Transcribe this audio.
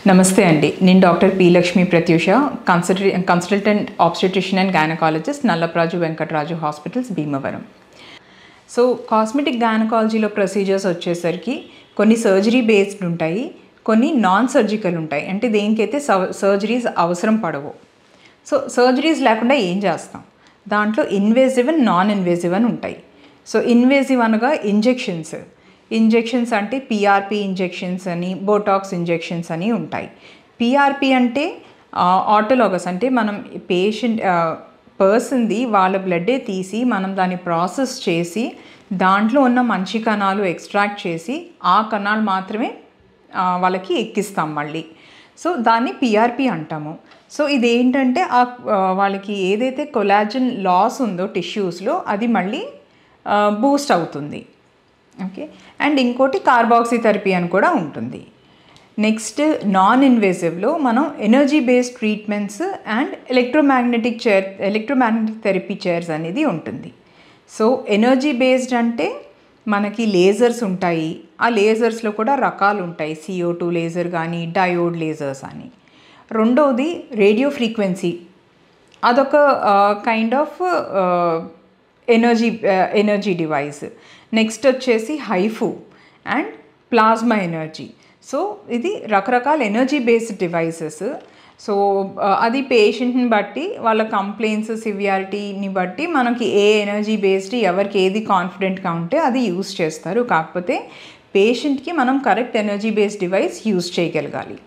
నమస్తే అండి. నేను doctor P Lakshmi Prathyusha, consultant obstetrician and gynaecologist, Nallapraju Venkataraju hospitals, Bhimavaram. So cosmetic గైనకాలజీలో ప్రొసీజర్స్ వచ్చేసరికి కొన్ని సర్జరీ బేస్డ్ ఉంటాయి, కొన్ని నాన్ సర్జికల్ ఉంటాయి. అంటే దేనికైతే సర్జరీస్ అవసరం పడవు. సో సర్జరీస్ లేకుండా ఏం చేస్తాం? దాంట్లో ఇన్వేజివ్ అండ్ నాన్ ఇన్వేజివ్ అని ఉంటాయి. సో ఇన్వేజివ్ అనగా ఇంజెక్షన్స్ అంటే పిఆర్పి ఇంజెక్షన్స్ అని, బోటాక్స్ ఇంజెక్షన్స్ అని ఉంటాయి. పిఆర్పి అంటే ఆటోలాగస్, అంటే మనం పర్సన్ది వాళ్ళ బ్లడ్డే తీసి మనం దాన్ని ప్రాసెస్ చేసి దాంట్లో ఉన్న మంచి కణాలు ఎక్స్ట్రాక్ట్ చేసి ఆ కణాలు మాత్రమే వాళ్ళకి ఎక్కిస్తాం మళ్ళీ. సో దాన్ని పిఆర్పి అంటాము. సో ఇదేంటంటే వాళ్ళకి ఏదైతే కొలాజన్ లాస్ ఉందో టిష్యూస్లో అది మళ్ళీ బూస్ట్ అవుతుంది. ఓకే. అండ్ ఇంకోటి కార్బాక్సిథెరపీ అని కూడా ఉంటుంది. నెక్స్ట్ నాన్ ఇన్వేజివ్లో మనం energy based treatments and electromagnetic therapy chairs అనేది ఉంటుంది. సో ఎనర్జీ బేస్డ్ అంటే మనకి లేజర్స్ ఉంటాయి. ఆ లేజర్స్లో కూడా రకాలు ఉంటాయి. CO2 లేజర్ కానీ, డయోడ్ లేజర్స్ అని. రెండవది రేడియో ఫ్రీక్వెన్సీ, అదొక kind of energy device. Next వచ్చేసి HIFU and plasma energy. So ఇది రకరకాల ఎనర్జీ బేస్డ్ డివైసెస్. సో అది పేషెంట్ని బట్టి, వాళ్ళ కంప్లైంట్స్ సివియారిటీని బట్టి మనకి ఏ ఎనర్జీ బేస్డ్ ఎవరికి ఏది కాన్ఫిడెంట్గా ఉంటే అది యూస్ చేస్తారు. కాకపోతే పేషెంట్కి మనం correct energy based device use చేయగలగాలి.